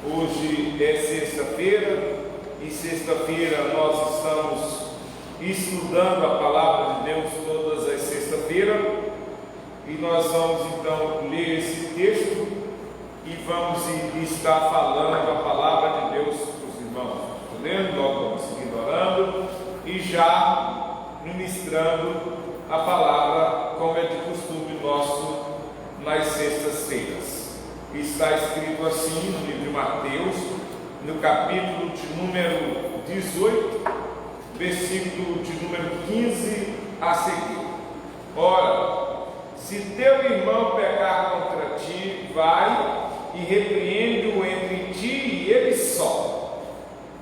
Hoje é sexta-feira e sexta-feira nós estamos estudando a Palavra de Deus todas as sextas-feiras e nós vamos então ler esse texto e vamos estar falando a Palavra de Deus para os irmãos. Lendo, logo vamos seguindo orando e já ministrando a palavra como é de costume nosso nas sextas-feiras. Está escrito assim no livro de Mateus, no capítulo de número 18, versículo de número 15 a seguir. Ora, se teu irmão pecar contra ti, vai e repreende-o entre ti e ele só.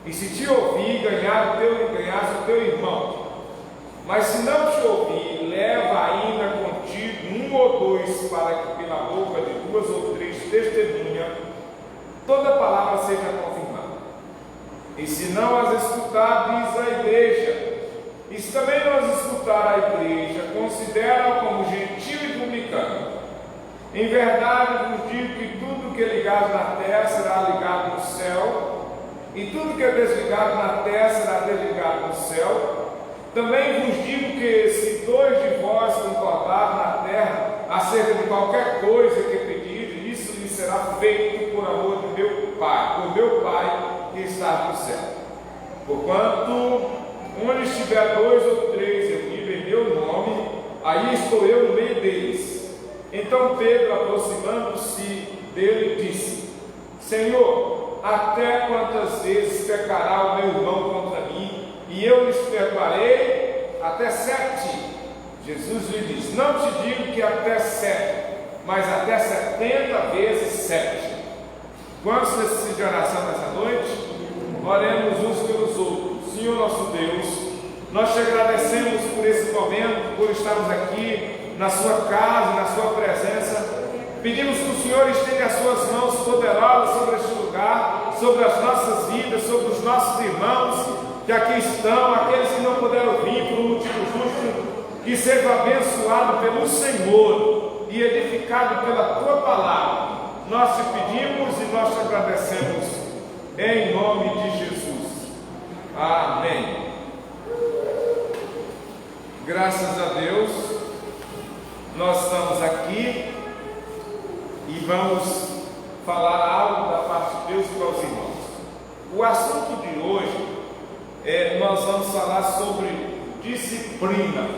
E se te ouvir, ganhas o teu irmão. Mas se não te ouvir, leva ainda contigo um ou dois, para que pela boca de duas ou três testemunhas toda palavra seja confirmada. E se não as escutar, diz a igreja. E se também não as escutar a igreja, considera-o como gentil e publicano. Em verdade vos digo que tudo que é ligado na terra será ligado no céu, e tudo que é desligado na terra será desligado no céu. Também vos digo que se dois de vós concordarem na terra acerca de qualquer coisa que pedirem, isso lhe será feito por amor de meu Pai que está no céu. Porquanto, onde estiver dois ou três reunidos em meu nome, aí estou eu no meio deles. Então Pedro, aproximando-se dele, disse: Senhor, até quantas vezes pecará o meu irmão contra mim, e eu lhes perdoarei? Até 7. Jesus lhe diz: não te digo que até 7, mas até 70 vezes 7. Quantos necessitam de oração nessa noite? Oremos uns pelos outros. Senhor nosso Deus, nós te agradecemos por esse momento, por estarmos aqui na sua casa, na sua presença. Pedimos que o Senhor estenda as suas mãos poderosas sobre este lugar, sobre as nossas vidas, sobre os nossos irmãos que aqui estão, aqueles que não puderam vir por um motivo justo, que seja abençoado pelo Senhor e edificado pela tua palavra. Nós te pedimos e nós te agradecemos, em nome de Jesus. Amém. Graças a Deus, nós estamos aqui e vamos falar algo da parte de Deus para os irmãos. O assunto de hoje nós vamos falar sobre disciplina.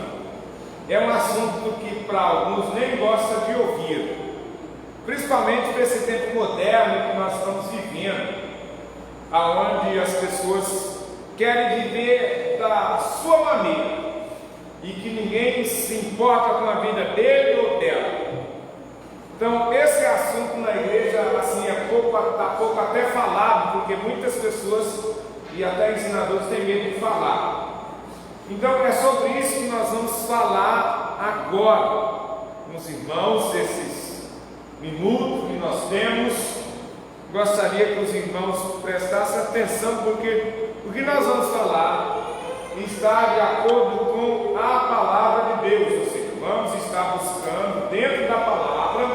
É um assunto que para alguns nem gosta de ouvir, principalmente nesse tempo moderno que nós estamos vivendo, aonde as pessoas querem viver da sua maneira e que ninguém se importa com a vida dele ou dela. Então esse assunto na igreja assim está pouco até falado, porque muitas pessoas e até ensinadores têm medo de falar. Então é sobre isso que nós vamos falar agora com os irmãos, esses minutos que nós temos. Gostaria que os irmãos prestassem atenção, porque o que nós vamos falar está de acordo com a palavra de Deus, ou seja, vamos estar buscando dentro da palavra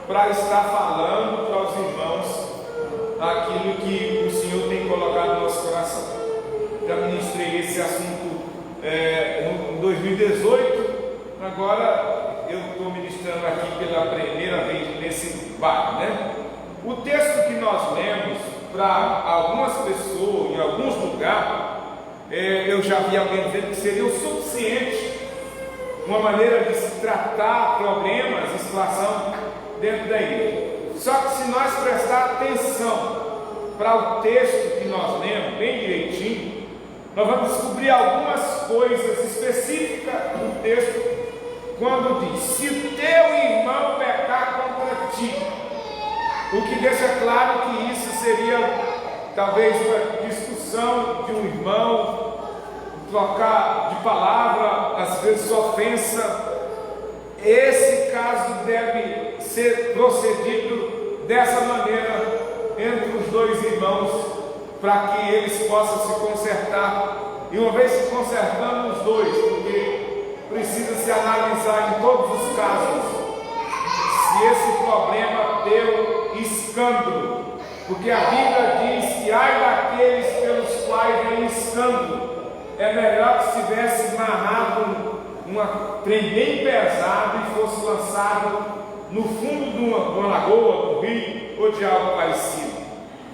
para estar falando para os irmãos aquilo que o Senhor tem colocado no nosso coração. Já ministrei esse assunto em 2018, agora eu estou ministrando aqui pela primeira vez nesse bairro, né? O texto que nós lemos para algumas pessoas, em alguns lugares, eu já vi alguém dizendo que seria o suficiente, uma maneira de se tratar problemas e situação dentro da igreja. Só que se nós prestar atenção para o texto que nós lemos bem direitinho, nós vamos descobrir algumas coisas específicas no texto, quando diz: se teu irmão pecar contra ti, o que deixa claro que isso seria talvez uma discussão de um irmão, trocar de palavra, às vezes ofensa. Esse caso deve ser procedido dessa maneira entre os dois irmãos, para que eles possam se consertar. E uma vez se consertando os dois, porque precisa se analisar em todos os casos se esse problema deu escândalo porque a Bíblia diz que ai daqueles pelos quais vem escândalo. É melhor que estivesse amarrado um trem bem pesado e fosse lançado no fundo de uma lagoa, do rio ou de algo parecido.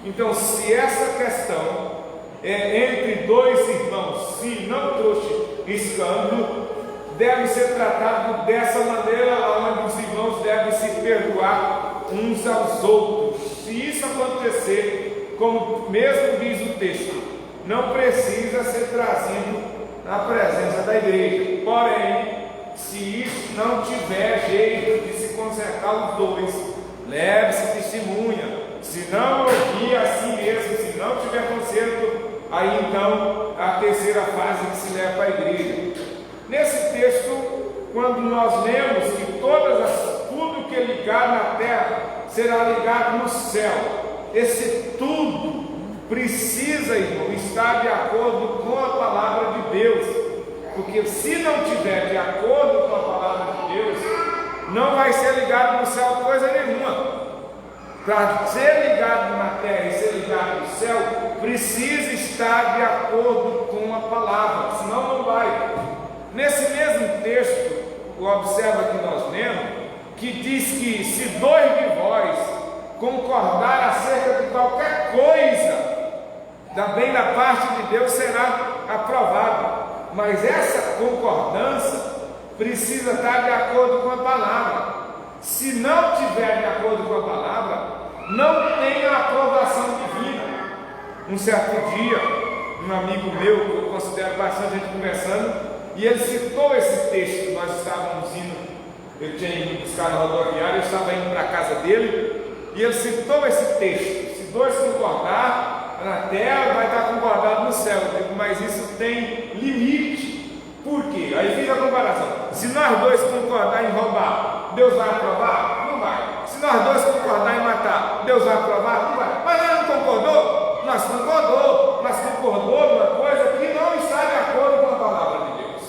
Então, se essa questão é entre dois irmãos, se não trouxe escândalo, deve ser tratado dessa maneira, onde os irmãos devem se perdoar uns aos outros. Se isso acontecer, como mesmo diz o texto, não precisa ser trazido na presença da igreja. Porém, se isso não tiver jeito de se consertar os dois, leve-se testemunha. Se não ouvir assim mesmo, se não tiver conserto, aí então a terceira fase que se leva para a igreja. Nesse texto, quando nós lemos que tudo que é ligado na terra será ligado no céu, esse tudo precisa, irmão, estar de acordo com a palavra de Deus, porque se não tiver de acordo com a palavra de Deus, não vai ser ligado no céu coisa nenhuma. Para ser ligado na terra e ser ligado no céu, precisa estar de acordo com a palavra, senão não vai. Nesse mesmo texto, observa que nós lemos, que diz que se dois de vós concordar acerca de qualquer coisa, também da parte de Deus será aprovado. Mas essa concordância precisa estar de acordo com a palavra. Se não tiver de acordo com a palavra, não tem a aprovação divina. Um certo dia, um amigo meu, que eu considero bastante, a gente conversando, e ele citou esse texto que nós estávamos indo, eu tinha ido buscar na rodoviária, eu estava indo para a casa dele, e ele citou esse texto: se dois concordar na terra, vai estar concordado no céu. Eu digo, mas isso tem limite. Por quê? Aí fica a comparação. Se nós dois concordar em roubar, Deus vai aprovar? Não vai. Se nós dois concordar em matar, Deus vai aprovar? Não vai. Mas nós não concordou? Nós concordou numa coisa que não está de acordo com a palavra de Deus.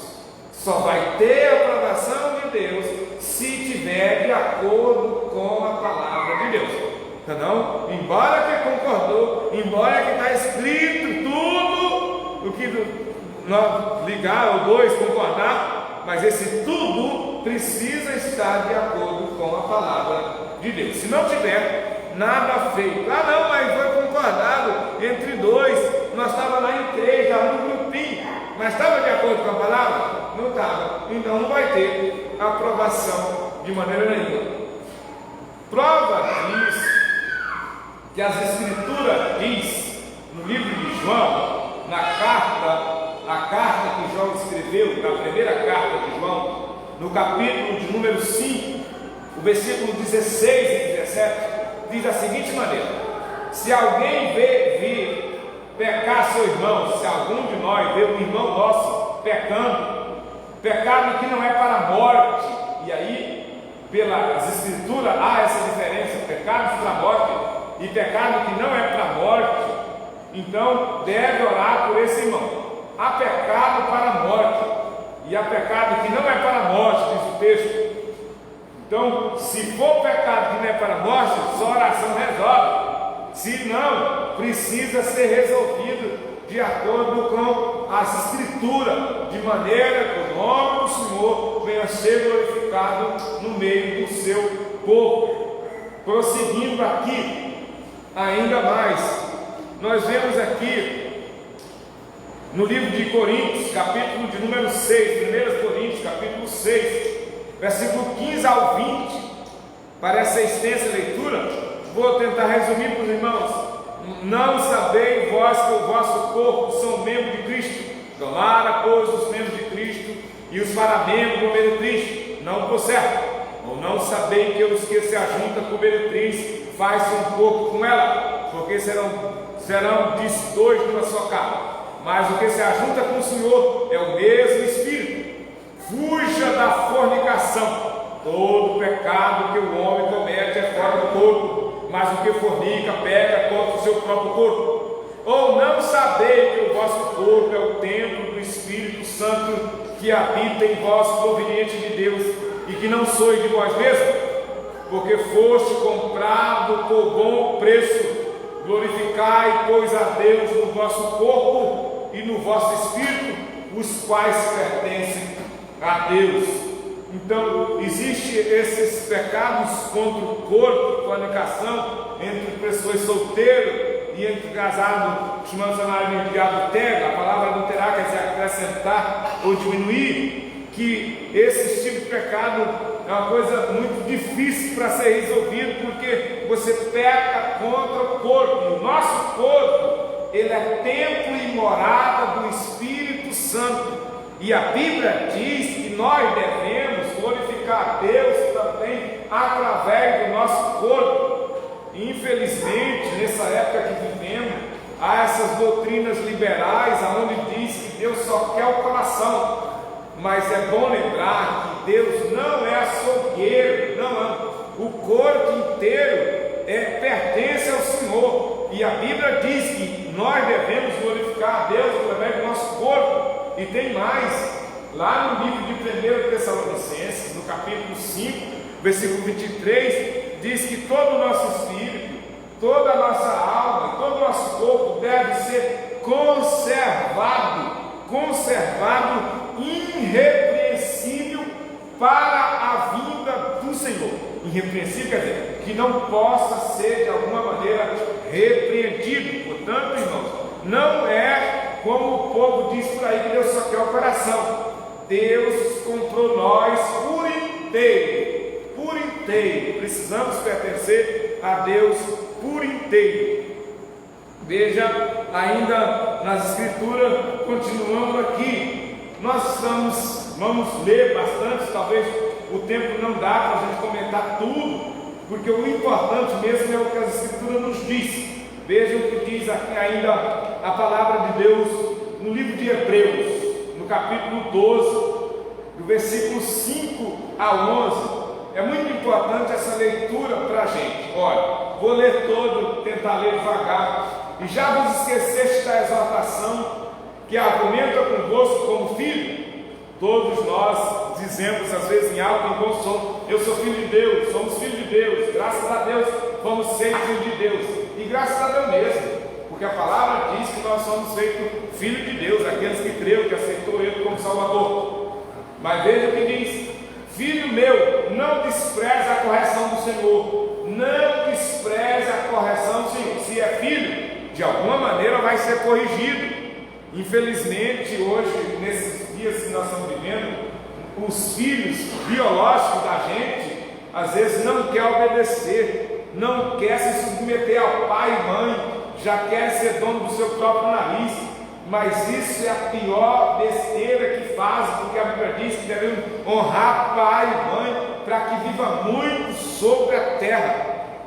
Só vai ter a aprovação de Deus se tiver de acordo com a palavra de Deus. Não? Embora que concordou, embora que está escrito tudo o que nós ligar ou dois concordar, mas esse tudo precisa estar de acordo com a palavra de Deus. Se não tiver nada feito, não, mas foi concordado entre dois, nós estávamos lá em três, já no grupinho, mas estava de acordo com a palavra? Não estava. Então não vai ter aprovação de maneira nenhuma. Prova disso que as Escrituras diz no livro de João, a carta que João escreveu, na primeira carta de João, no capítulo de número 5, o versículo 16 e 17, diz da seguinte maneira: se alguém vir pecar seu irmão, se algum de nós vê um irmão nosso pecando, pecado que não é para a morte, e aí, pelas Escrituras, há essa diferença: pecados para a morte e pecado que não é para a morte, então deve orar por esse irmão. Há pecado para a morte e há pecado que não é para a morte, diz o texto. Então, se for pecado que não é para a morte, só oração resolve. Se não, precisa ser resolvido de acordo com as Escrituras, de maneira que o nome do Senhor venha a ser glorificado no meio do seu povo. Prosseguindo aqui, ainda mais, nós vemos aqui no livro de Coríntios, capítulo de número 6, 1 Coríntios, capítulo 6, versículo 15 ao 20, parece ser extensa a leitura, vou tentar resumir para os irmãos. Não sabeis vós que o vosso corpo são membros de Cristo? Tomara, pois, os membros de Cristo e os para membros com meretriz, não por certo. Ou não sabeis que os que se ajuntam com meretriz faz-se um corpo com ela, porque serão dois numa só carne. Mas o que se ajunta com o Senhor é o mesmo Espírito. Fuja da fornicação. Todo pecado que o homem comete é fora do corpo, mas o que fornica peca contra o seu próprio corpo. Ou não sabeis que o vosso corpo é o templo do Espírito Santo que habita em vós, proveniente de Deus, e que não sois de vós mesmos, porque foste comprado por bom preço. Glorificai, pois, a Deus no vosso corpo e no vosso espírito, os quais pertencem a Deus. Então, existem esses pecados contra o corpo, fornicação, entre pessoas solteiras e entre casados, chamamos de adultério. A palavra adulterar quer dizer acrescentar ou diminuir, que esse tipo de pecado é uma coisa muito difícil para ser resolvido, porque você peca contra o corpo, e o nosso corpo, ele é templo e morada do Espírito Santo, e a Bíblia diz que nós devemos glorificar a Deus também através do nosso corpo. Infelizmente, nessa época que vivemos, há essas doutrinas liberais, onde diz que Deus só quer o coração. Mas é bom lembrar que Deus não é açougueiro, não. O corpo inteiro pertence ao Senhor. E a Bíblia diz que nós devemos glorificar a Deus através do nosso corpo. E tem mais, lá no livro de 1 Tessalonicenses, no capítulo 5, versículo 23, diz que todo o nosso espírito, toda a nossa alma, todo o nosso corpo deve ser conservado irrepreensível para a vinda do Senhor. Irrepreensível quer dizer que não possa ser de alguma maneira repreendido. Portanto, irmãos, não é como o povo diz por aí, que Deus só quer o coração. Deus comprou nós por inteiro. Precisamos pertencer a Deus por inteiro. Veja, ainda nas Escrituras, continuando aqui, vamos ler bastante, talvez o tempo não dá para a gente comentar tudo, porque o importante mesmo é o que as Escrituras nos diz. Veja o que diz aqui ainda a palavra de Deus no livro de Hebreus, no capítulo 12, do versículo 5 a 11. É muito importante essa leitura para a gente. Olha, vou ler todo, tentar ler devagar. E já vos esqueceste da exortação que argumenta convosco como filho? Todos nós dizemos, às vezes em alto e em bom som: eu sou filho de Deus, somos filhos de Deus, graças a Deus vamos ser filhos de Deus. E graças a Deus mesmo, porque a palavra diz que nós somos feitos filhos de Deus, aqueles que creram, que aceitou Ele como Salvador. Mas veja o que diz: filho meu, não despreze a correção do Senhor. Não despreze a correção do Senhor. Se é filho, de alguma maneira vai ser corrigido. Infelizmente, hoje, nesses dias que nós estamos vivendo, os filhos biológicos da gente, às vezes não quer obedecer, não quer se submeter ao pai e mãe, já quer ser dono do seu próprio nariz. Mas isso é a pior besteira que fazem, porque a Bíblia diz que devemos honrar pai e mãe para que viva muito sobre a terra.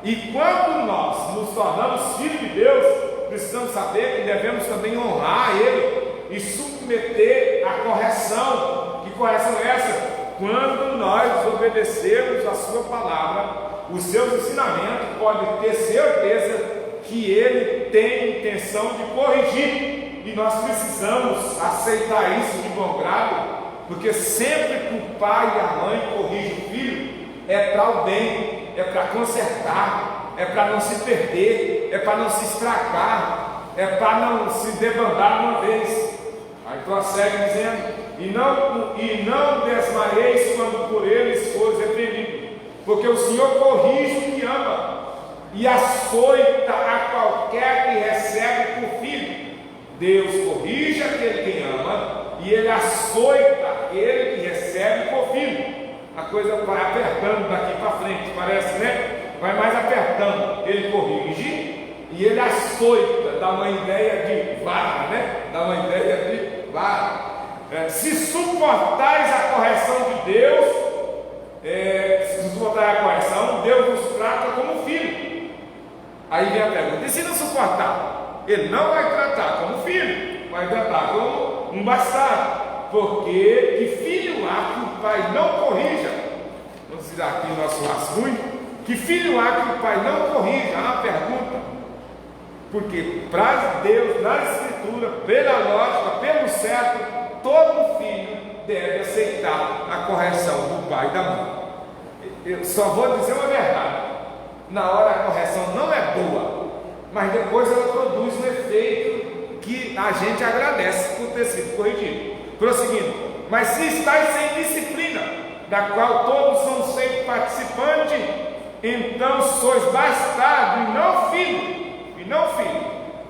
E quando nós nos tornamos filhos de Deus, precisamos saber que devemos também honrar Ele e submeter a correção. Que correção é essa? Quando nós obedecermos a Sua palavra, os seus ensinamentos, pode ter certeza que Ele tem intenção de corrigir. E nós precisamos aceitar isso de bom grado, porque sempre que o pai e a mãe corrigem o filho, é para o bem, é para consertar, é para não se perder, é para não se estragar, é para não se debandar uma vez. Aí prossegue dizendo: e não desmaieis quando por eles fores repreendido, porque o Senhor corrige o que ama e açoita a qualquer que recebe por filho. Deus corrige aquele que ama e Ele açoita aquele que recebe por filho. A coisa vai apertando daqui para frente, parece, né? Vai mais apertando. Ele corrige e Ele açoita, dá uma ideia de vara, né? Dá uma ideia de vara. Se suportais a correção de Deus, se suportar a correção, Deus nos trata como filho. Aí vem a pergunta: e se não suportar? Ele não vai tratar como filho, vai tratar como um bastardo, porque que filho há que o pai não corrija? Vamos tirar aqui o nosso rascunho. Que filho há que o pai não corrija? Há uma pergunta. Porque para Deus, na Escritura, pela lógica, pelo certo, todo filho deve aceitar a correção do pai e da mãe. Eu só vou dizer uma verdade: na hora a correção não é boa, mas depois ela produz um efeito que a gente agradece por ter sido corrigido. Prosseguindo: mas se estáis sem disciplina, da qual todos são sempre participantes, então sois bastardo e não filho.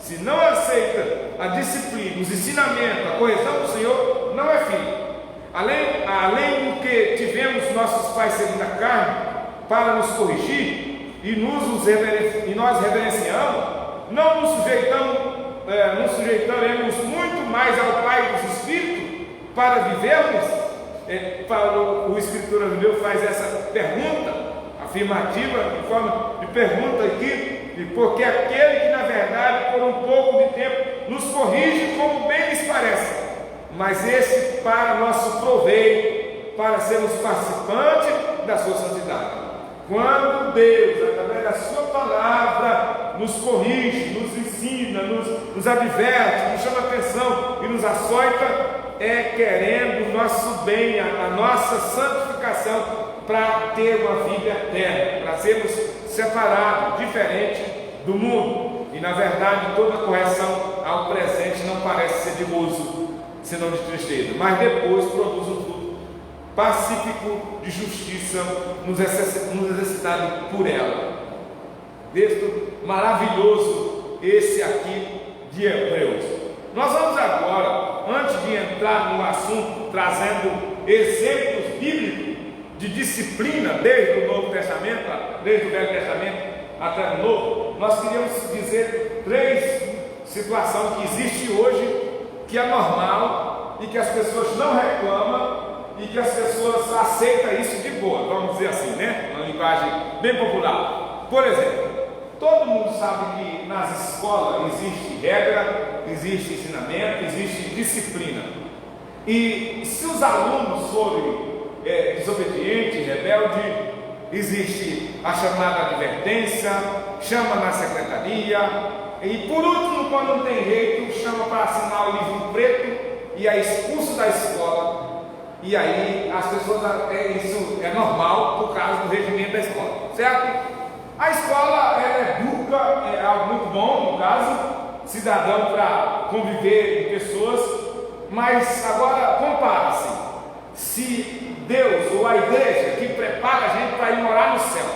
Se não aceita a disciplina, os ensinamentos, a correção do Senhor, não é filho. Além do que tivemos nossos pais segundo a carne para nos corrigir, e nós reverenciamos, não nos sujeitaremos muito mais ao Pai dos Espíritos para vivermos? O Escritura de Deus faz essa pergunta afirmativa, em forma de pergunta aqui, porque aquele que na verdade por um pouco de tempo nos corrige como bem lhes parece, mas esse para nosso proveito, para sermos participantes da sua santidade. Quando Deus, através da sua palavra, nos corrige, nos ensina, nos adverte, nos chama a atenção e nos açoita, é querendo o nosso bem, a nossa santificação, para ter uma vida eterna, para sermos separados, diferente do mundo. E na verdade toda correção ao presente não parece ser de gozo, senão de tristeza, mas depois produz um fruto pacífico de justiça, nos exercitado por ela. Texto maravilhoso esse aqui de Hebreus. Nós vamos agora, antes de entrar no assunto, trazendo exemplos bíblicos de disciplina desde o Novo Testamento, desde o Velho Testamento até o Novo. Nós queríamos dizer 3 situações que existem hoje, que é normal e que as pessoas não reclamam e que as pessoas aceitam isso de boa, vamos dizer assim, né? Uma linguagem bem popular. Por exemplo, todo mundo sabe que nas escolas existe regra, existe ensinamento, existe disciplina. E se os alunos forem desobedientes, rebeldes, existe a chamada advertência, chama na secretaria, e por último, quando não tem jeito, chama para assinar o livro preto e é expulso da escola. E aí as pessoas, isso é normal por causa do regimento da escola, certo? A escola educa, é algo muito bom, no caso, cidadão para conviver com pessoas, mas agora compara-se, se Deus ou a igreja que prepara a gente para ir morar no céu,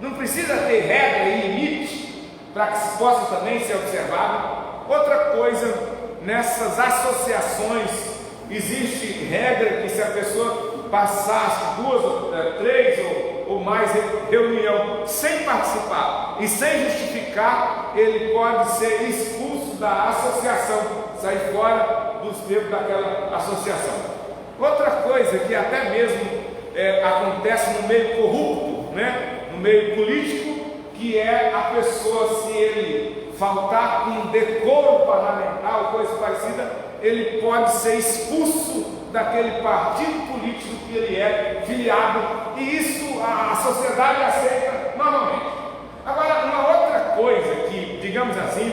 não precisa ter regra e limite para que se possa também ser observado. Outra coisa, nessas associações existe regra que se a pessoa passasse 2, 3 ou mais reunião sem participar e sem justificar, ele pode ser expulso da associação, sair fora dos membros daquela associação. Outra coisa que até mesmo acontece no meio corrupto, né? No meio político, que é a pessoa, se ele faltar com decoro parlamentar ou coisa parecida, ele pode ser expulso daquele partido político que ele é filiado, e isso a sociedade aceita normalmente. Agora, uma outra coisa que, digamos assim,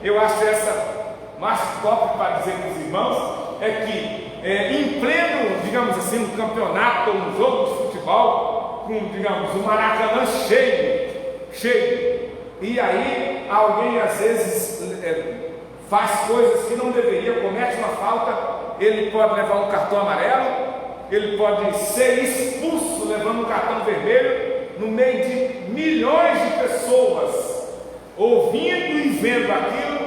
eu acho essa mais top para dizer para os irmãos, é que em pleno, digamos assim, um campeonato ou um jogo de futebol, com, digamos, o Maracanã cheio, e aí alguém às vezes faz coisas que não deveria, comete uma falta, ele pode levar um cartão amarelo, ele pode ser expulso levando um cartão vermelho, no meio de milhões de pessoas ouvindo e vendo aquilo,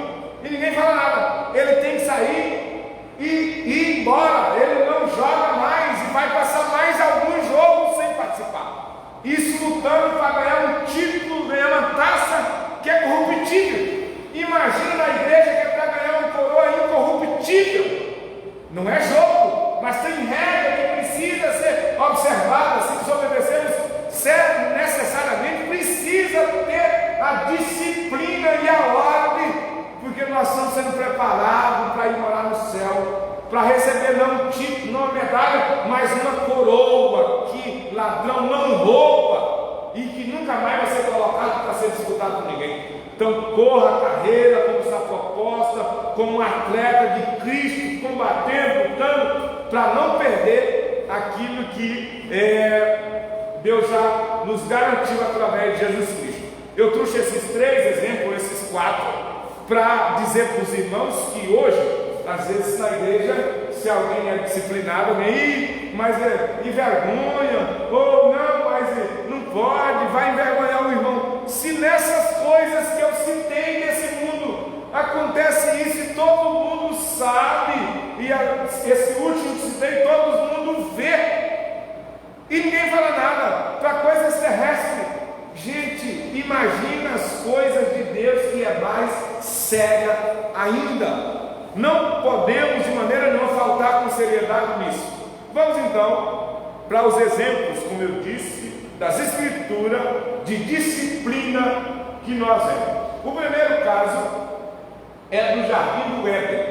e ninguém fala nada. Ele tem que sair e ir embora, ele não joga mais e vai passar mais algum jogo sem participar. Isso lutando para ganhar um título, ganhar uma taça que é corruptível. Imagina na igreja que é para ganhar uma coroa incorruptível. Não é jogo, mas tem regra que precisa ser observada. Se desobedecermos, necessariamente precisa ter a disciplina e a ordem, porque nós estamos sendo preparados para ir morar no céu, para receber não um título, não uma medalha, mas uma coroa que ladrão não rouba e que nunca mais vai ser colocado para ser disputado por ninguém. Então corra a carreira como está proposta, como um atleta de Cristo, combatendo, lutando, para não perder aquilo que Deus já nos garantiu através de Jesus Cristo. Eu trouxe esses 3 exemplos, esses 4, para dizer para os irmãos que hoje, às vezes na igreja, se alguém é disciplinado, alguém, mas envergonha, ou não, mas não pode, vai envergonhar o irmão. Se nessas coisas que eu citei nesse mundo acontece isso e todo mundo sabe, e esse último que citei, todo mundo vê, e ninguém fala nada, para coisas terrestres. Gente, imagina as coisas de Deus, que é mais séria ainda. Não podemos de maneira nenhuma faltar com seriedade nisso. Vamos então para os exemplos, como eu disse, das Escrituras de disciplina que nós vemos. O primeiro caso é no jardim do Éden.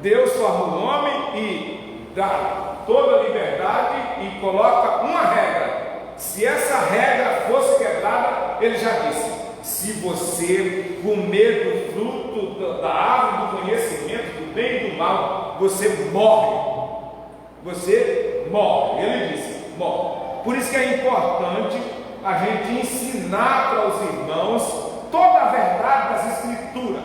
Deus forma o homem e dá toda a liberdade e coloca uma regra. Se essa regra fosse quebrada, ele já disse: se você comer do fruto da árvore do conhecimento do bem e do mal, você morre. Você morre. Ele disse: morre. Por isso que é importante a gente ensinar para os irmãos toda a verdade das Escrituras,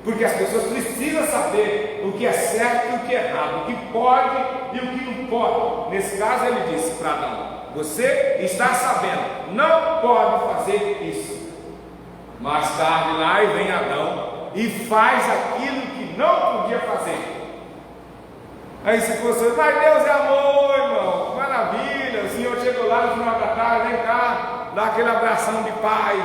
porque as pessoas precisam saber o que é certo e o que é errado, o que pode e o que não pode. Nesse caso ele disse para Adão: você está sabendo, não pode fazer isso. Mais tarde lá e vem Adão e faz aquilo que não podia fazer. Aí se fosse, mas Deus é amor, irmão, maravilha, o Senhor chegou lá no final da tarde, vem cá, dá aquele abração de pai.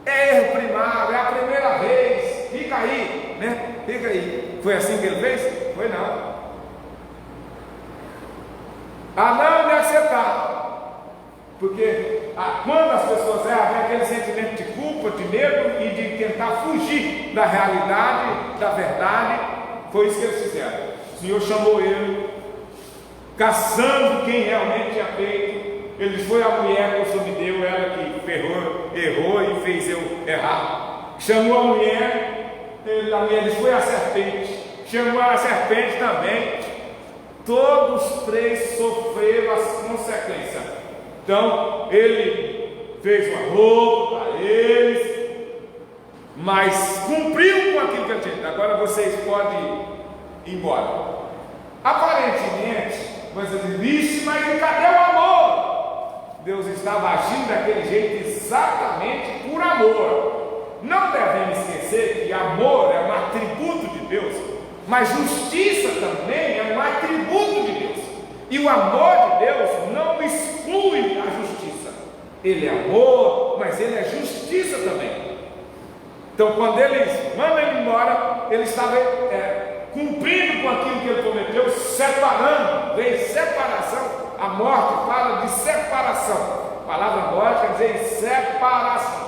É erro primário, é a primeira vez, fica aí, né? Fica aí. Foi assim que ele fez? Foi não. Ah, não, onde é que você está? Porque quando as pessoas erram, vem aquele sentimento de culpa, de medo e de tentar fugir da realidade, da verdade. Foi isso que eles fizeram. O Senhor chamou ele, caçando quem realmente tinha feito. Ele foi a mulher que o Senhor me deu, ela que errou e fez eu errar. Chamou a mulher, ele foi a serpente, chamou a serpente também. Todos os três sofreram as consequências. Então, ele fez uma roupa para eles, mas cumpriu com aquilo que ele tinha. Agora vocês podem ir embora. Aparentemente, você diz: vixe, mas cadê o amor? Deus estava agindo daquele jeito exatamente por amor. Não devemos esquecer que amor é um atributo de Deus, mas justiça também é um atributo de Deus. E o amor de Deus não exclui a justiça. Ele é amor, mas ele é justiça também. Então, quando eles mandam ele embora, ele estava cumprindo com aquilo que ele prometeu, separando. Vem separação. A morte fala de separação. A palavra morte quer dizer separação.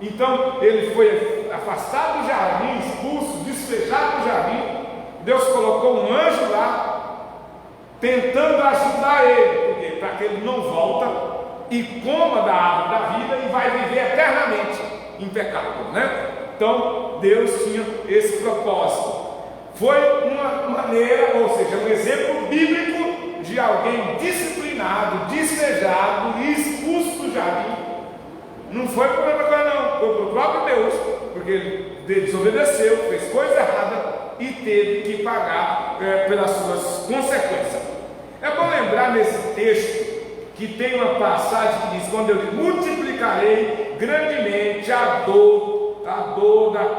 Então, ele foi afastado do jardim, expulso, despejado do jardim. Deus colocou um anjo lá, tentando ajudar ele, porque para que ele não volta e coma da árvore da vida e vai viver eternamente em pecado, né? Então Deus tinha esse propósito. Foi uma maneira, ou seja, um exemplo bíblico de alguém disciplinado, despejado e expulso do jardim. Não foi por outra coisa não, foi pelo próprio Deus, porque ele desobedeceu, fez coisa errada e teve que pagar pelas suas consequências. É bom lembrar nesse texto que tem uma passagem que diz: quando eu multiplicarei grandemente a dor da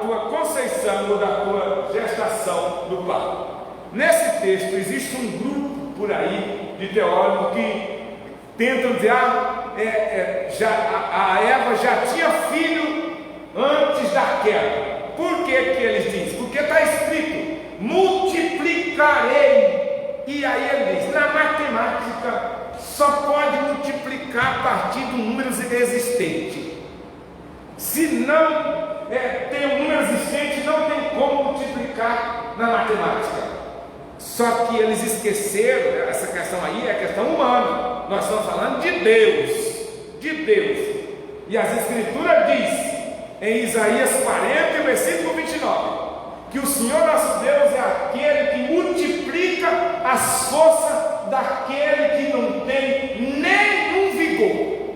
tua conceição ou da tua gestação do parto. Nesse texto existe um grupo por aí de teólogos que tentam dizer: a Eva já tinha filho antes da queda. Por que eles dizem? Porque está escrito: multiplicarei. E aí ele diz: na matemática só pode multiplicar a partir do número existente. Se não tem um número existente, não tem como multiplicar na matemática. Só que eles esqueceram, essa questão aí é a questão humana. Nós estamos falando de Deus. E as Escrituras diz em Isaías 40, versículo 29, que o Senhor nosso Deus é aquele que multiplica as forças daquele que não tem nenhum vigor.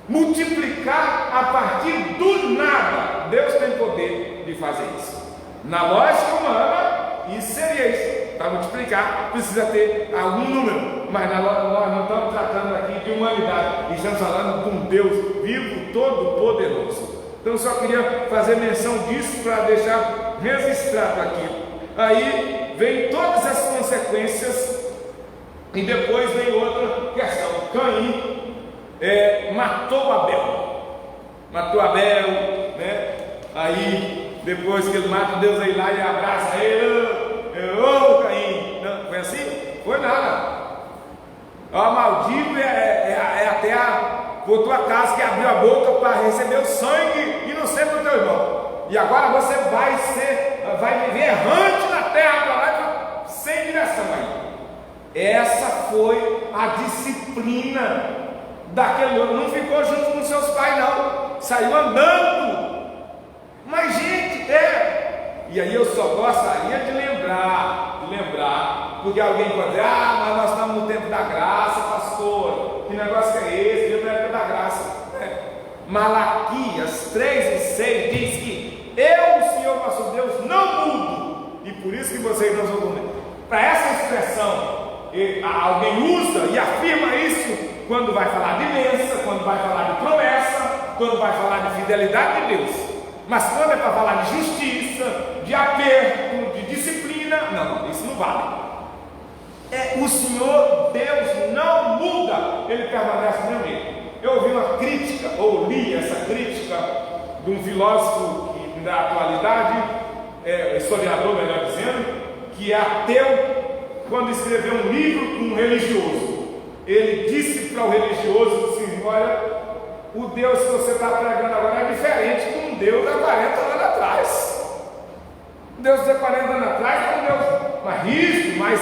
Multiplicar a partir do nada. que fazer isso. Na lógica humana, isso seria isso. Para multiplicar, precisa ter algum número. Mas nós não estamos tratando aqui de humanidade. Estamos falando de um Deus vivo, todo-poderoso. Então, só queria fazer menção disso para deixar registrado aqui. Aí vem todas as consequências. E depois vem outra questão. Caim matou Abel, né? Aí depois que ele mata, Deus aí lá e abraça ele. Ô Caim, não foi assim? Foi nada. Ó, maldito é até por tua casa que abriu a boca para receber o sangue inocente do teu irmão. E agora você vai viver errante na terra para lá sem direção aí. Essa foi a disciplina daquele homem. Não ficou junto com seus pais, não. Saiu andando. Mas, gente, e aí eu só gostaria de lembrar, porque alguém pode dizer: mas nós estamos no tempo da graça, pastor. Que negócio é esse? Não é tempo da graça. Malaquias 3:6 diz que eu, o Senhor nosso Deus, não mudo. E por isso que vocês não são comigo. Para essa expressão, alguém usa e afirma isso quando vai falar de bênção, quando vai falar de promessa, quando vai falar de fidelidade de Deus. Mas quando é para falar de justiça, de aperto, de disciplina, não, isso não vale. O Senhor Deus não muda, Ele permanece no mesmo. Eu ouvi uma crítica, ou li essa crítica de um filósofo da atualidade, historiador melhor dizendo, que é ateu, quando escreveu um livro com um religioso. Ele disse para o religioso assim: olha, o Deus que você está pregando agora é diferente de um Deus há 40 anos atrás. Deus de 40 anos atrás era um Deus mais rígido, mais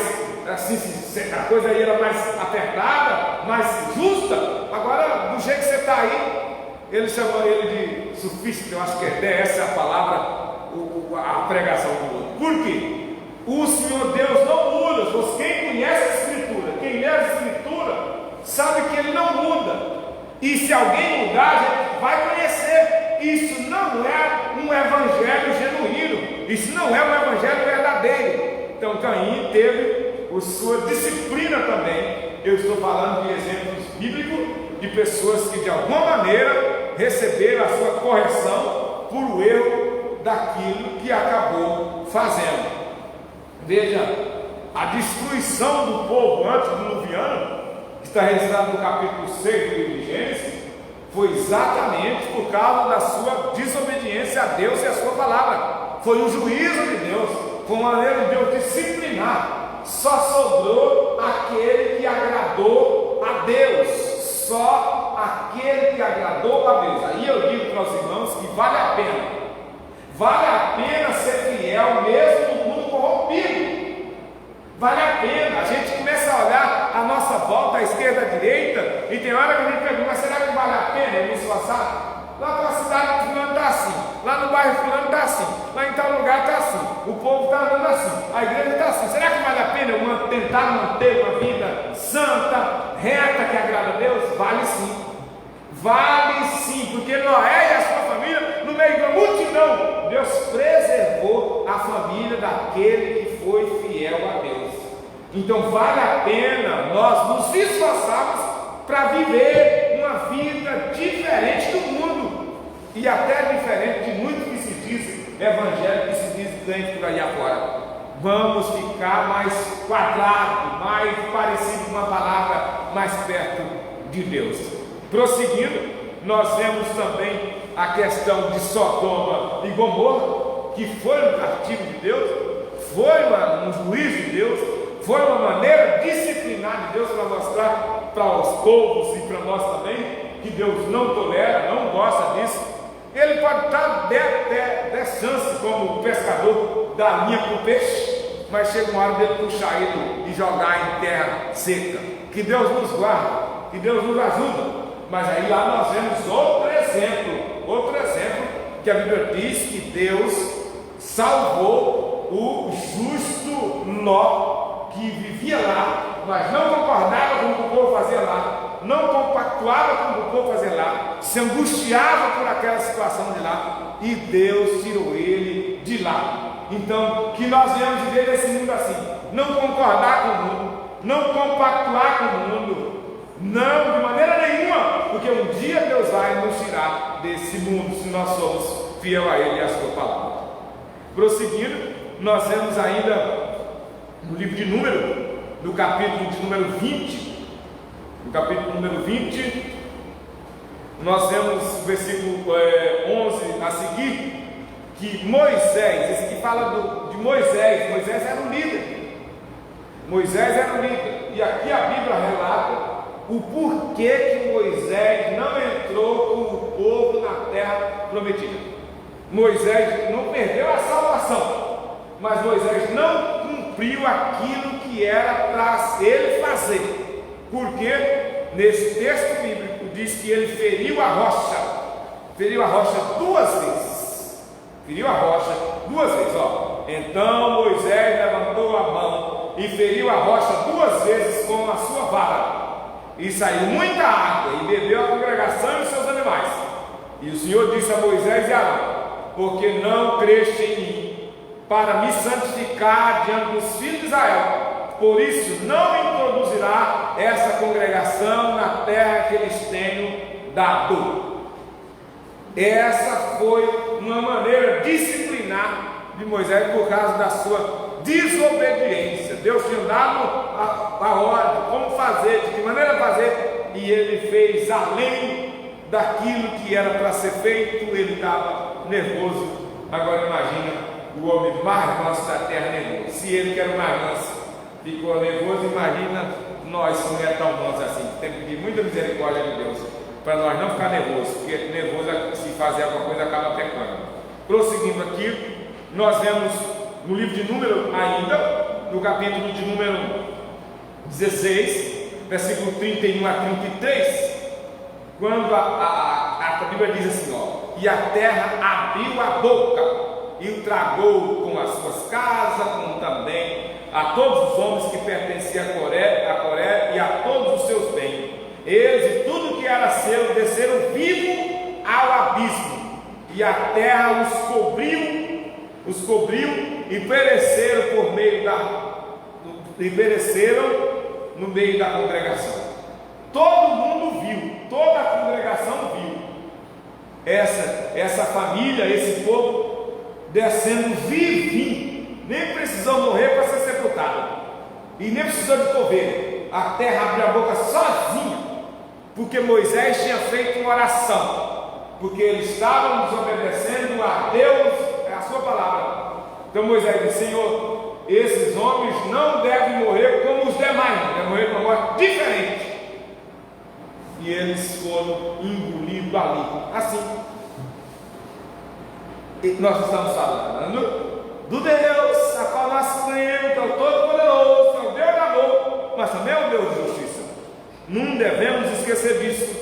assim, a coisa aí era mais apertada, mais justa. Agora, do jeito que você está aí, ele chamou ele de sofista. Eu acho que essa é a palavra, a pregação do outro. Por quê? O Senhor Deus não muda. Quem conhece a Escritura, quem lê a Escritura, sabe que Ele não muda. E se alguém mudar, a gente vai conhecer. Isso não é um evangelho genuíno. Isso não é um evangelho verdadeiro. Então Caim teve a sua disciplina também. Eu estou falando de exemplos bíblicos de pessoas que de alguma maneira receberam a sua correção por o erro daquilo que acabou fazendo. Veja, a destruição do povo antediluviano, que está registrado no capítulo 6 do livro de Gênesis, foi exatamente por causa da sua desobediência a Deus e a sua palavra. Foi um juízo de Deus, foi uma maneira de Deus disciplinar. Só sobrou aquele que agradou a Deus, só aquele que agradou a Deus. Aí eu digo para os irmãos que vale a pena ser fiel mesmo no mundo corrompido. Vale a pena. A gente começa a olhar a nossa volta, à esquerda, à direita, e tem hora que a gente pergunta: mas será que vale a pena eu me esforçar? Lá na cidade fulano está assim, lá no bairro fulano está assim, lá em tal lugar está assim, o povo está andando assim, a igreja está assim. Será que vale a pena eu tentar manter uma vida santa, reta, que agrada a Deus? Vale sim. Vale sim, porque Noé e a sua família, no meio da multidão, Deus preservou a família daquele que foi fiel a Deus. Então vale a pena nós nos esforçarmos para viver uma vida diferente do mundo, e até diferente de muito que se diz evangelho, que se diz crente por aí afora. Vamos ficar mais quadrado, mais parecido com uma palavra mais perto de Deus. Prosseguindo, nós vemos também a questão de Sodoma e Gomorra, que foi um castigo de Deus, foi um juízo de Deus, foi uma maneira disciplinar de Deus para mostrar para os povos e para nós também que Deus não tolera, não gosta disso. Ele pode dar 10 chances, como o pescador dá linha para o peixe, mas chega uma hora dele puxar ele e jogar em terra seca. Que Deus nos guarde, que Deus nos ajude. Mas aí lá nós vemos outro exemplo, que a Bíblia diz que Deus salvou o justo Ló, que vivia lá, mas não concordava com o que o povo fazia lá, não compactuava com o que o povo fazia lá, se angustiava por aquela situação de lá, e Deus tirou ele de lá. Então, que nós venhamos viver nesse mundo assim, não concordar com o mundo, não compactuar com o mundo, não, de maneira nenhuma, porque um dia Deus vai nos tirar desse mundo, se nós somos fiel a Ele e a sua palavra. Prosseguindo, nós vemos ainda no livro de Número, no capítulo de número 20, no capítulo número 20, nós vemos o versículo 11 a seguir, que Moisés, esse que fala de Moisés, Moisés era um líder, Moisés era um líder, e aqui a Bíblia relata o porquê que Moisés não entrou com o povo na terra prometida. Moisés não perdeu a salvação, mas Moisés não cumpriu aquilo que era para ele fazer, porque nesse texto bíblico diz que ele feriu a rocha duas vezes, ó. Então Moisés levantou a mão e feriu a rocha duas vezes com a sua vara, e saiu muita água, e bebeu a congregação e os seus animais. E o Senhor disse a Moisés e Arão: porque não creste em mim, para me santificar diante dos filhos de Israel, por isso não introduzirá essa congregação na terra que eles tenho dado. Essa foi uma maneira disciplinar de Moisés por causa da sua desobediência. Deus tinha dado a ordem, como fazer, de que maneira fazer, e ele fez além daquilo que era para ser feito. Ele estava nervoso. Agora imagina o homem mais manso da terra nervoso. Se ele, que era o mais manso, ficou nervoso, imagina nós que não é tão manso assim. Tem que pedir muita misericórdia de Deus para nós não ficar nervoso, porque nervoso, se fazer alguma coisa, acaba pecando. Prosseguindo aqui, nós vemos no livro de Número ainda, no capítulo de número 16, versículo 31 a 33, quando a Bíblia diz assim, ó: e a terra abriu a boca e o tragou com as suas casas, como também a todos os homens que pertenciam a Coré e a todos os seus bens. Eles e tudo que era seu desceram vivo ao abismo, e a terra os cobriu e pereceram no meio da congregação. Todo mundo viu, toda a congregação viu essa família, esse povo descendo vivinho, nem precisou morrer para ser sepultado, e nem precisou de coveiro. A terra abriu a boca sozinha, porque Moisés tinha feito uma oração, porque eles estavam desobedecendo a Deus, a sua palavra. Então Moisés disse: Senhor, esses homens não devem morrer como os demais, devem morrer com uma morte diferente. E eles foram engolidos ali, assim. E nós estamos falando do Deus a qual nós cremos, é o Todo-Poderoso, é o Deus de amor, mas também é o Deus de justiça. Não devemos esquecer disso.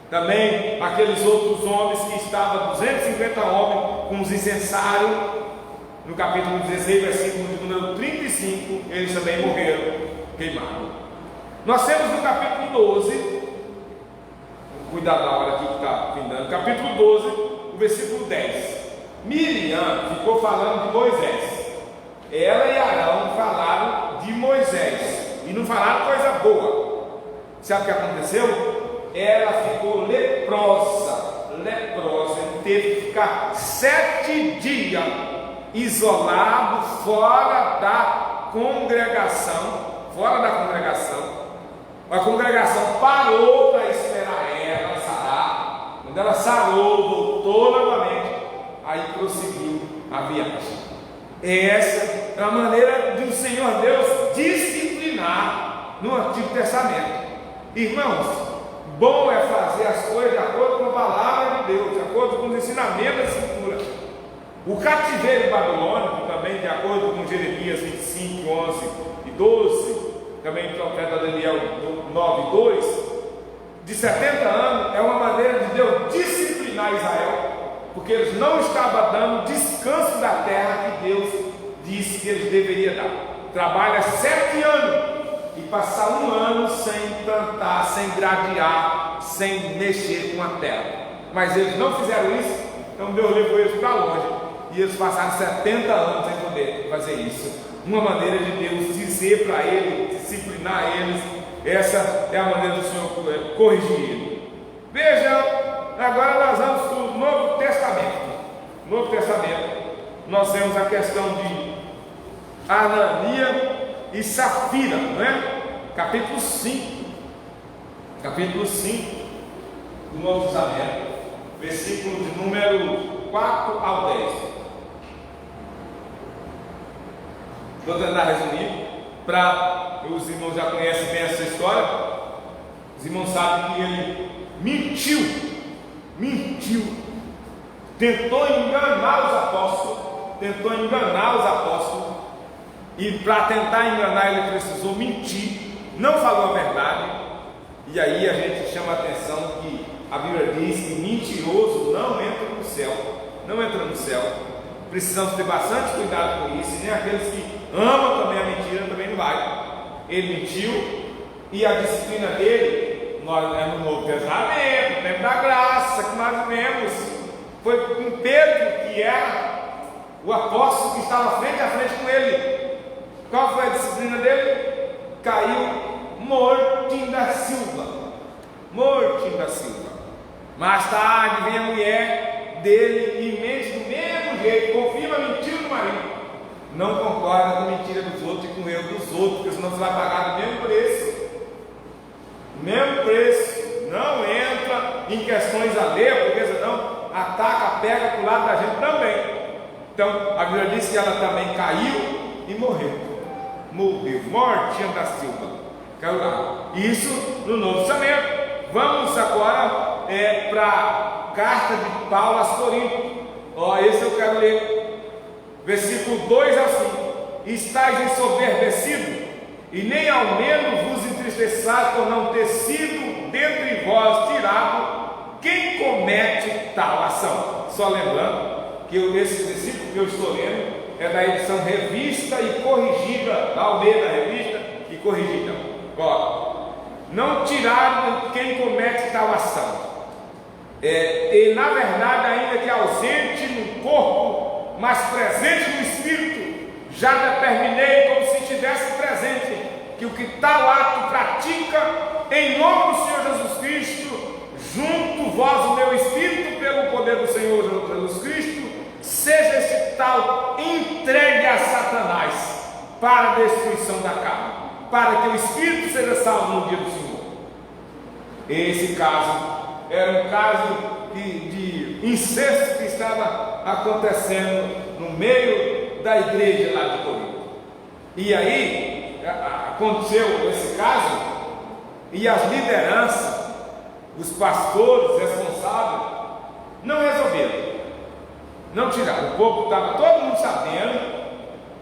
Também aqueles outros homens que estavam, 250 homens, com os incensários, no capítulo 16, versículo de número 35, eles também morreram queimados. Nós temos no capítulo 12, cuidado na hora aqui que está findando, capítulo 12, o versículo 10. Miriam ficou falando de Moisés. Ela e Arão falaram de Moisés, e não falaram coisa boa. Sabe o que aconteceu? Ela ficou leprosa, e teve que ficar 7 dias isolado fora da congregação. A congregação parou para esperar ela sarar. Quando ela sarou, voltou novamente, aí prosseguiu a viagem. Essa é a maneira de o Senhor Deus disciplinar no Antigo Testamento. Irmãos, bom é fazer as coisas de acordo com a palavra de Deus, de acordo com os ensinamentos da Escritura. O cativeiro babilônico, também de acordo com Jeremias 25, 11 e 12, também o profeta Daniel 9, 2, de 70 anos, é uma maneira de Deus disciplinar Israel, porque eles não estavam dando descanso da terra que Deus disse que eles deveriam dar. Trabalha 7 anos e passar um ano sem plantar, sem gradear, sem mexer com a terra. Mas eles não fizeram isso, então Deus levou eles para longe. E eles passaram 70 anos sem poder fazer isso. Uma maneira de Deus dizer para eles, disciplinar eles, essa é a maneira do Senhor corrigir eles. Vejam, agora nós vamos para o Novo Testamento. Novo Testamento, nós temos a questão de Ananias e Safira, não é? Capítulo 5 do Novo Testamento, versículo de número 4 ao 10. Vou tentar resumir, para os irmãos já conhecem bem essa história. Os irmãos sabem que ele mentiu, tentou enganar os apóstolos, e para tentar enganar ele precisou mentir, não falou a verdade. E aí a gente chama a atenção que a Bíblia diz que mentiroso não entra no céu. Precisamos ter bastante cuidado com isso, e nem aqueles que amam também a mentira também não vai. Ele mentiu, e a disciplina dele, nós no Novo Testamento, no tempo da graça que nós vemos, foi com Pedro, que era o apóstolo que estava frente a frente com ele. Qual foi a disciplina dele? Caiu mortinho da Silva. Mais tarde vem a mulher dele e mente do mesmo jeito, confirma a mentira do marido. Não concorda com a mentira dos outros e com o erro dos outros, porque senão você vai pagar o mesmo preço. Não entra em questões alheias, porque senão ataca, pega para o lado da gente também. Então a Bíblia diz que ela também caiu e morreu, mortinha da Silva, caiu lá. Isso no Novo Testamento. Vamos agora para a carta de Paulo aos Coríntios. Esse eu quero ler, versículo 2 ao 5. Estais ensoberbecidos, e nem ao menos vos entristeçais por não ter sido dentre vós tirado quem comete tal ação. Só lembrando que esse versículo que eu estou lendo é da edição revista e corrigida, da Almeida, revista e corrigida. Não tiraram quem comete tal ação. E na verdade, ainda que ausente no corpo, mas presente no espírito, já determinei como se estivesse presente, que o que tal ato pratica, em nome do Senhor Jesus Cristo, junto vós o meu espírito, pelo poder do Senhor Jesus Cristo, seja esse tal entregue a Satanás para a destruição da carne, para que o espírito seja salvo no dia do Senhor. Esse caso era um caso de incesto que estava acontecendo no meio da igreja lá de Corinto. E aí aconteceu esse caso, e as lideranças, os pastores responsáveis, não resolveram, não tiraram. O povo estava todo mundo sabendo,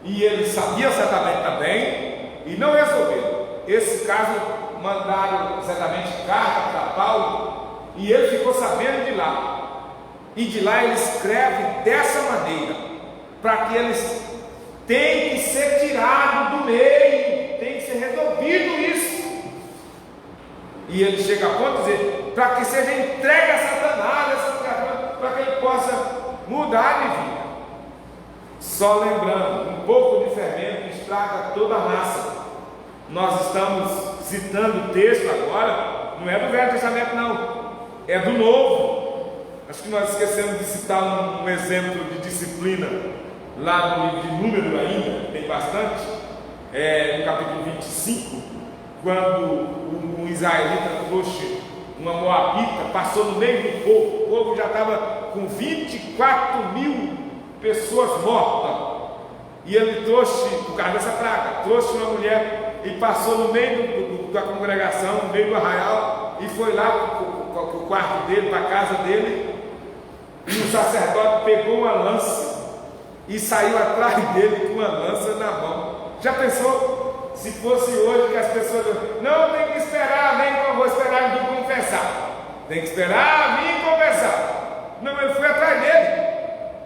e eles sabiam certamente também, e não resolveram. Esse caso mandaram certamente carta para Paulo, e ele ficou sabendo de lá. E de lá ele escreve dessa maneira, para que eles tenham que ser tirados do meio, tem que ser resolvido isso. E ele chega a ponto de dizer, para que seja entregue a Satanás, para que ele possa mudar de vida. Só lembrando, um pouco de fermento estraga toda a massa. Nós estamos citando o texto agora, não é do Velho Testamento não, é do Novo. Acho que nós esquecemos de citar um exemplo de disciplina lá no livro de Número ainda, tem bastante, no capítulo 25, quando um israelita trouxe uma moabita, passou no meio do povo, o povo já estava com 24.000 pessoas mortas, e ele trouxe, por causa dessa praga, trouxe uma mulher e passou no meio da congregação, no meio do arraial, e foi lá para o quarto dele, para a casa dele, e o sacerdote pegou uma lança e saiu atrás dele com uma lança na mão. Já pensou se fosse hoje que as pessoas não tem que esperar, nem vou esperar vir confessar, tem que esperar vir confessar. Não, ele foi atrás dele.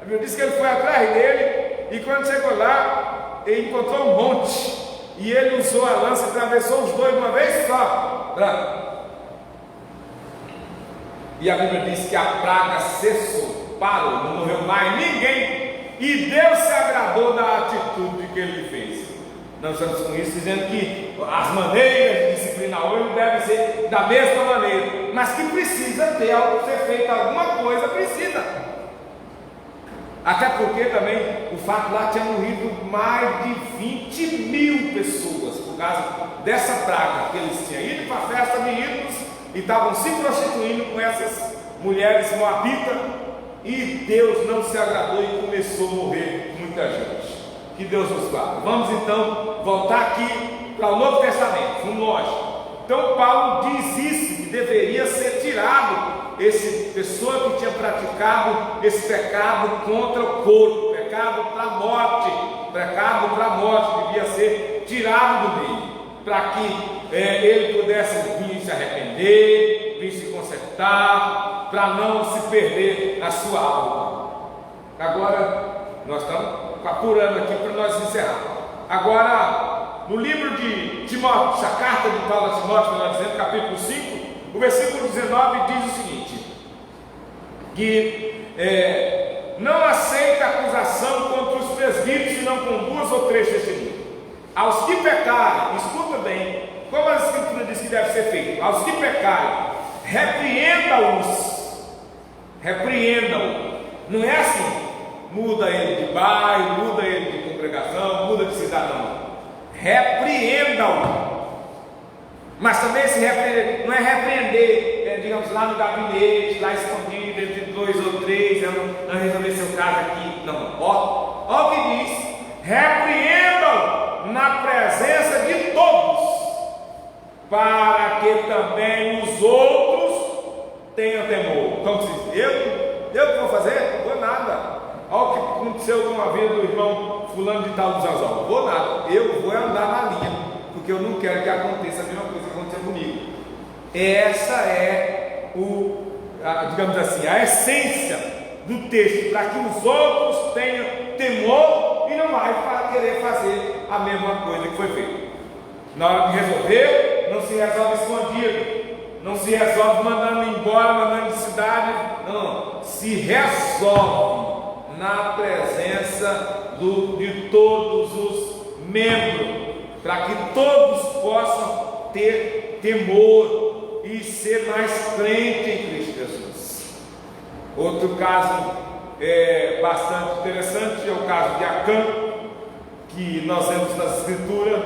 Eu disse que ele foi atrás dele, e quando chegou lá, ele encontrou um monte, e ele usou a lança e atravessou os dois de uma vez só. E a Bíblia diz que a praga cessou, parou, não morreu mais ninguém, e Deus se agradou da atitude que ele fez. Nós estamos com isso dizendo que as maneiras de disciplinar hoje devem ser da mesma maneira, mas que precisa ter algo ser feito, alguma coisa precisa. Até porque também o fato lá tinha morrido mais de 20 mil pessoas por causa dessa praga, que eles tinham ido para a festa de ídolos e estavam se prostituindo com essas mulheres moabitas, e Deus não se agradou e começou a morrer muita gente. Que Deus nos guarde. Vamos então voltar aqui para o Novo Testamento, vamos longe. Então Paulo diz isso, que deveria ser tirado essa pessoa que tinha praticado esse pecado contra o corpo, pecado para a morte, devia ser tirado do meio, para que ele pudesse vir se arrepender, vir se consertar, para não se perder a sua alma. Agora, nós estamos apurando aqui para nós encerrar. Agora, no livro de Timóteo, a carta de Paulo a Timóteo, nós dizemos, capítulo 5, o versículo 19 diz o seguinte: que não aceita acusação contra os presbíteros, senão com 2 ou 3 testemunhas. Aos que pecarem, escuta bem, como a Escritura diz que deve ser feito, aos que pecarem, repreenda-os. Não é assim, muda ele de bairro, muda ele de congregação, muda de cidadão. Repreenda-o. Mas também se repreender, não é repreender, digamos, lá no gabinete, lá escondido, entre 2 ou 3, não resolver seu caso aqui. Não, ó o que diz: repreendam na presença de todos, para que também os outros tenham temor. Então, eu que vou fazer? Não vou nada. Olha o que aconteceu com a vida do irmão fulano de tal dos Anzol. Não vou nada, eu vou andar na linha, porque eu não quero que aconteça a mesma coisa que aconteceu comigo. Essa é digamos assim, a essência do texto, para que os outros tenham temor e não vai querer fazer a mesma coisa que foi feita. Na hora de resolver, não se resolve escondido, não se resolve mandando embora, mandando de cidade, não, se resolve na presença de todos os membros, para que todos possam ter temor e ser mais crente em Cristo Jesus. Outro caso bastante interessante é o caso de Acã, que nós vemos na Escritura,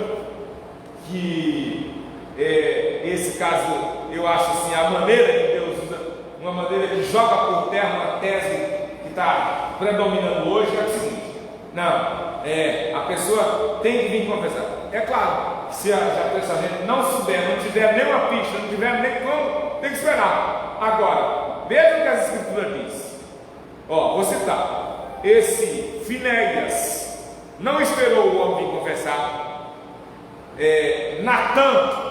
que esse caso, eu acho assim, a maneira que Deus usa, uma maneira que joga por terra uma tese que está predominando hoje, é o seguinte: não, a pessoa tem que vir confessar. É claro, se a gente não souber, não tiver nenhuma pista, não tiver nem como, tem que esperar. Agora, veja o que a Escritura diz. Vou citar: esse Finéias não esperou o homem vir confessar. Natã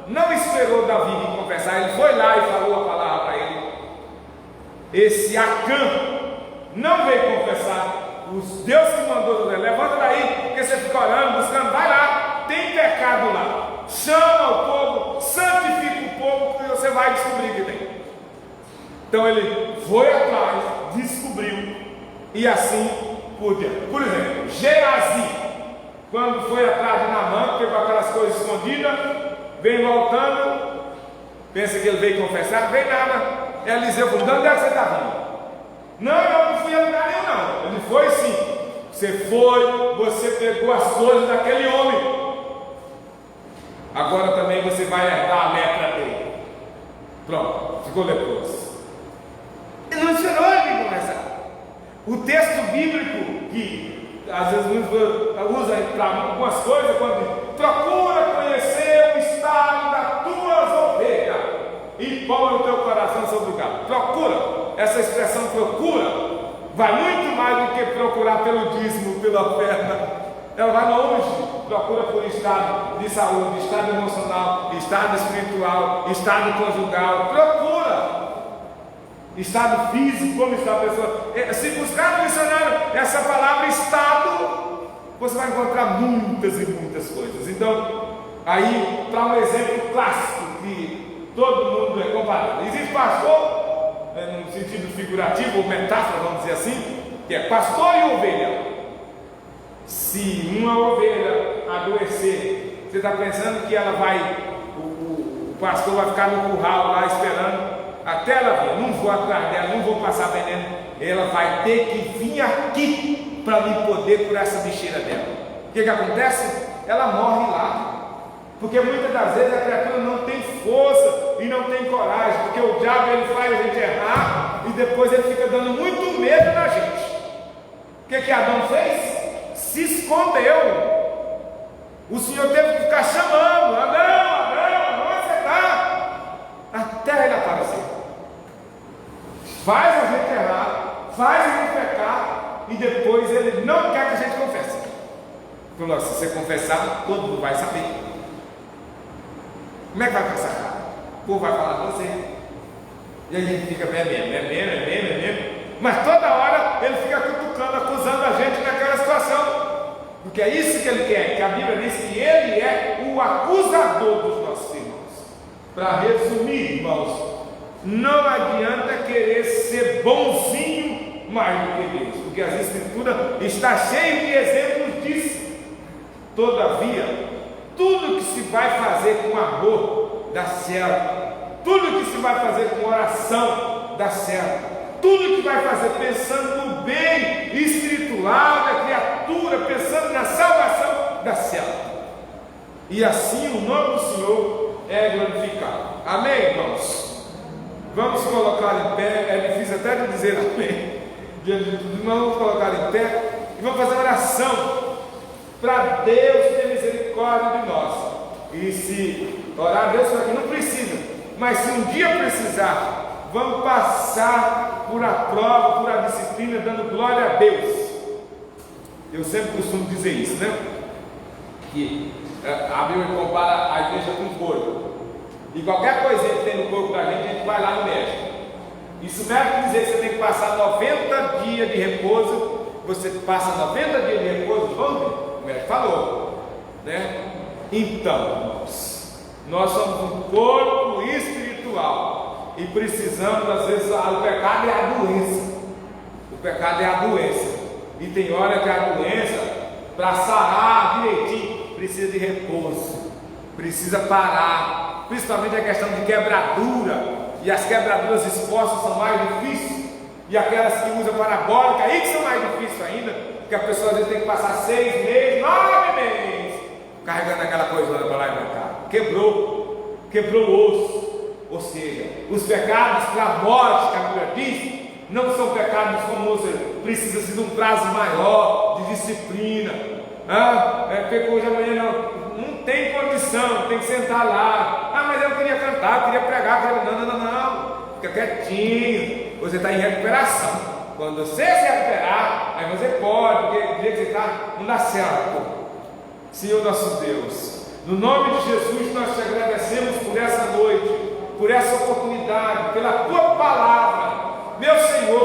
não esperou Davi vir confessar, ele foi lá e falou a palavra para ele. Esse Acã não veio confessar. Deus que mandou José: levanta daí, porque você fica orando, buscando, vai lá, tem pecado lá, chama o povo, santifica o povo, porque você vai descobrir que tem. Então ele foi atrás, descobriu, e assim por diante. Por exemplo, Geazi, quando foi atrás de Naamã, pegou aquelas coisas escondidas, vem voltando, pensa que ele veio confessar, vem nada. Eliseu falou: não deve ser Davi. Não, eu não fui a lugar nenhum, não. Ele foi sim. Você foi, você pegou as coisas daquele homem. Agora também você vai herdar a lepra dele. Pronto, ficou leproso. Ele não ensinou ele conversar. O texto bíblico, que às vezes usa para algumas coisas, quando procura conhecer o estado das tuas ovelhas e põe o teu coração sobre o gado. Procura. Essa expressão procura vai muito mais do que procurar pelo dízimo, pela oferta. Ela vai longe. Procura por estado de saúde, estado emocional, estado espiritual, estado conjugal. Procura estado físico, como está a pessoa. Se buscar no dicionário essa palavra estado, você vai encontrar muitas e muitas coisas. Então, aí, para um exemplo clássico que todo mundo é comparado, existe pastor, no sentido figurativo ou metáfora, vamos dizer assim, que é pastor e ovelha. Se uma ovelha adoecer, você está pensando que ela vai, o pastor vai ficar no curral lá esperando até ela vir? Não vou atrás dela, não vou passar veneno. Ela vai ter que vir aqui para me poder curar essa bicheira dela. O que acontece? Ela morre lá. Porque muitas das vezes a criatura não tem força e não tem coragem, porque o diabo ele faz a gente errar e depois ele fica dando muito medo na gente. O que Adão fez? Se escondeu. O Senhor teve que ficar chamando: Adão, onde você está? Até ele aparecer. Faz a gente errar, faz a gente pecar e depois ele não quer que a gente confesse. Falou: se você confessar, todo mundo vai saber. Como é que vai passar a cara? O povo vai falar com você. E aí a gente fica mesmo. Mas toda hora ele fica cutucando, acusando a gente naquela situação. Porque é isso que ele quer, que a Bíblia diz que ele é o acusador dos nossos irmãos. Para resumir, irmãos, não adianta querer ser bonzinho mais do que Deus, porque as Escrituras está cheio de exemplos disso. Todavia, tudo que se vai fazer com amor dá certo. Tudo que se vai fazer com oração dá certo. Tudo que vai fazer pensando no bem espiritual da criatura, pensando na salvação, dá certo. E assim o nome do Senhor é glorificado. Amém, irmãos? Vamos colocar em pé. É difícil até de dizer amém diante de tudo, mas vamos colocar em pé e vamos fazer oração para Deus ter misericórdia de nós. E se orar a Deus para que não precisa, mas se um dia precisar, vamos passar por a prova, por a disciplina, dando glória a Deus. Eu sempre costumo dizer isso, né? Que a Bíblia compara a igreja com o corpo. E qualquer coisinha que tem no corpo da gente, a gente vai lá no médico. Isso não é dizer que você tem que passar 90 dias de repouso. Você passa 90 dias de repouso, vamos ver? O médico falou, né? Então, irmãos, nós somos um corpo espiritual e precisamos, às vezes, o pecado é a doença. O pecado é a doença. E tem hora que a doença, para sarar direitinho, precisa de repouso, precisa parar, principalmente a questão de quebradura. E as quebraduras expostas são mais difíceis, e aquelas que usam parabólica, aí que são mais difíceis ainda, porque a pessoa às vezes tem que passar 6 meses, 9 meses, carregando aquela coisa para lá e para cá. Quebrou o osso. Ou seja, os pecados para a morte, que a Bíblia diz, não são pecados como precisa-se de um prazo maior, de disciplina. Pecou hoje amanhã, não tem condição, tem que sentar lá. Mas eu queria cantar, eu queria pregar. Não, fica quietinho, você está em recuperação. Quando você se recuperar, aí você pode, porque do jeito que você está, não dá certo. Senhor nosso Deus, no nome de Jesus nós te agradecemos por essa noite, por essa oportunidade, pela tua palavra, meu Senhor.